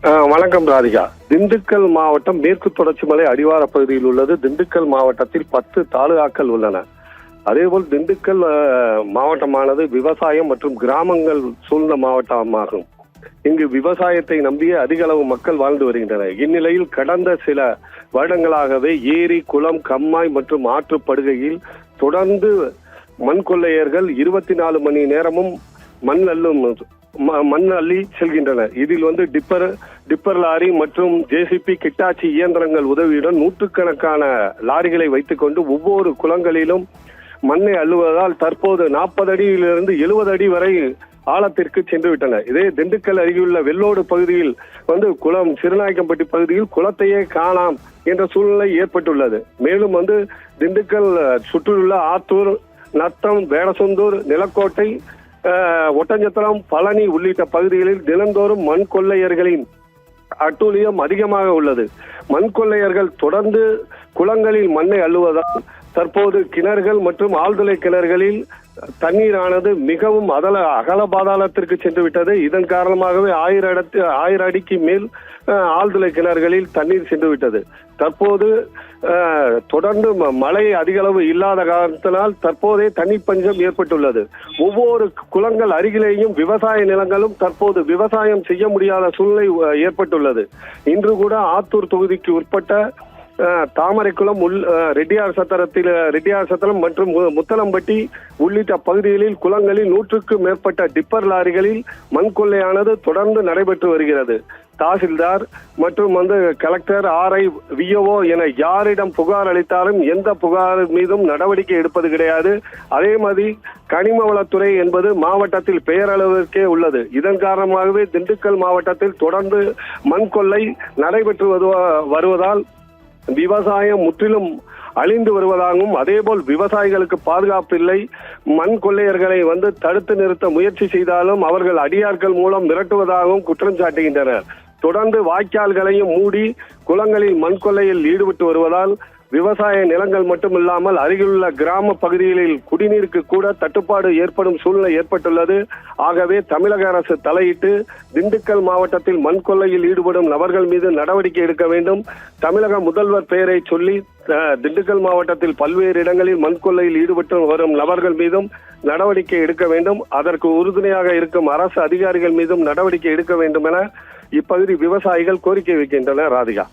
வணக்கம் ராதிகா. திண்டுக்கல் மாவட்டம் மேற்கு தொடர்ச்சி மலை அடிவார பகுதியில் உள்ளது. திண்டுக்கல் மாவட்டத்தில் 10 தாலுகாக்கள் உள்ளன. அதேபோல் திண்டுக்கல் மாவட்டமானது விவசாயம் மற்றும் கிராமங்கள் சூழ்ந்த மாவட்டமாகும். இங்கு விவசாயத்தை நம்பிய அதிக அளவு மக்கள் வாழ்ந்து வருகின்றனர். இந்நிலையில் கடந்த சில வருடங்களாகவே ஏரி, குளம், கம்மாய் மற்றும் ஆற்றுப்படுகையில் தொடர்ந்து மண் கொள்ளையர்கள் 24 மணி நேரமும் மண் அள்ளி செல்கின்றனர். இதில் டிப்பர் லாரி மற்றும் ஜேசிபி, கிட்டாச்சி இயந்திரங்கள் உதவியுடன் நூற்றுக்கணக்கான லாரிகளை வைத்துக் கொண்டு ஒவ்வொரு குளங்களிலும் மண்ணை அள்ளுவதால் தற்போது 40 அடியிலிருந்து 70 அடி வரை ஆழத்திற்கு சென்று விட்டனர். இதே திண்டுக்கல் அருகிலுள்ள வெள்ளோடு பகுதியில் குளம், சிறுநாயக்கம்பட்டி பகுதியில் குளத்தையே காணாம் என்ற சூழ்நிலை ஏற்பட்டுள்ளது. மேலும் திண்டுக்கல் சுற்றியுள்ள ஆத்தூர், நத்தம், வேடசந்தூர், நிலக்கோட்டை, ஒட்டஞ்சத்திரம், பழனி உள்ளிட்ட பகுதிகளில் தினந்தோறும் மண் கொள்ளையர்களின் அட்டூழியம் அதிகமாக உள்ளது. மண் கொள்ளையர்கள் தொடர்ந்து குளங்களில் மண்ணை அள்ளுவதால் தற்போது கிணறுகள் மற்றும் ஆழ்துளை கிணறுகளில் தண்ணீரானது மிகவும் அகல பாதாளத்திற்கு சென்று விட்டது. இதன் காரணமாகவே 1000 அடிக்கு மேல் ஆழ்துளை கிணறுகளில் தண்ணீர் சென்று விட்டது. தற்போது தொடர்ந்து மழை அதிக அளவு இல்லாத காரணத்தினால் தற்போதே தண்ணீர் பஞ்சம் ஏற்பட்டுள்ளது. ஒவ்வொரு குளங்கள் அருகிலேயும் விவசாய நிலங்களும் தற்போது விவசாயம் செய்ய முடியாத சூழ்நிலை ஏற்பட்டுள்ளது. இன்று கூட ஆத்தூர் தொகுதிக்கு உட்பட்ட தாமரைக்குளம், ரெட்டியார் சத்திரம் மற்றும் முத்தலம்பட்டி உள்ளிட்ட பகுதிகளில் குளங்களில் 100க்கு மேற்பட்ட டிப்பர் லாரிகளில் மண் கொள்ளையானது தொடர்ந்து நடைபெற்று வருகிறது. தாசில்தார் மற்றும் கலெக்டர், RI, VO என யாரிடம் புகார் அளித்தாலும் எந்த புகார் மீதும் நடவடிக்கை எடுப்பது கிடையாது. அதே மாதிரி கனிம வளத்துறை என்பது மாவட்டத்தில் பெயரளவிற்கே உள்ளது. இதன் காரணமாகவே திண்டுக்கல் மாவட்டத்தில் தொடர்ந்து மண் கொள்ளை நடைபெற்று வருவதால் விவசாயம் முற்றிலும் அழிந்து வருவதாகவும், அதேபோல் விவசாயிகளுக்கு பாதுகாப்பு இல்லை. மண் கொள்ளையர்களை தடுத்து நிறுத்த முயற்சி செய்தாலும் அவர்கள் அடியாட்கள் மூலம் மிரட்டுவதாகவும் குற்றம் சாட்டுகின்றனர். தொடர்ந்து வாய்க்கால்களையும் மூடி குளங்களில் மண் கொள்ளையில் ஈடுபட்டு வருவதால் விவசாய நிலங்கள் மட்டுமில்லாமல் அருகிலுள்ள கிராம பகுதிகளில் குடிநீருக்கு கூட தட்டுப்பாடு ஏற்படும் சூழ்நிலை ஏற்பட்டுள்ளது. ஆகவே தமிழக அரசு தலையிட்டு திண்டுக்கல் மாவட்டத்தில் மண் கொள்ளையில் ஈடுபடும் நபர்கள் மீது நடவடிக்கை எடுக்க வேண்டும். தமிழக முதல்வர் பெயரை சொல்லி திண்டுக்கல் மாவட்டத்தில் பல்வேறு இடங்களில் மண் கொள்ளையில் ஈடுபட்டு வரும் நபர்கள் மீதும் நடவடிக்கை எடுக்க வேண்டும். அதற்கு உறுதுணையாக இருக்கும் அரசு அதிகாரிகள் மீதும் நடவடிக்கை எடுக்க வேண்டும் என இப்பகுதி விவசாயிகள் கோரிக்கை வைக்கின்றனர். ராதிகா.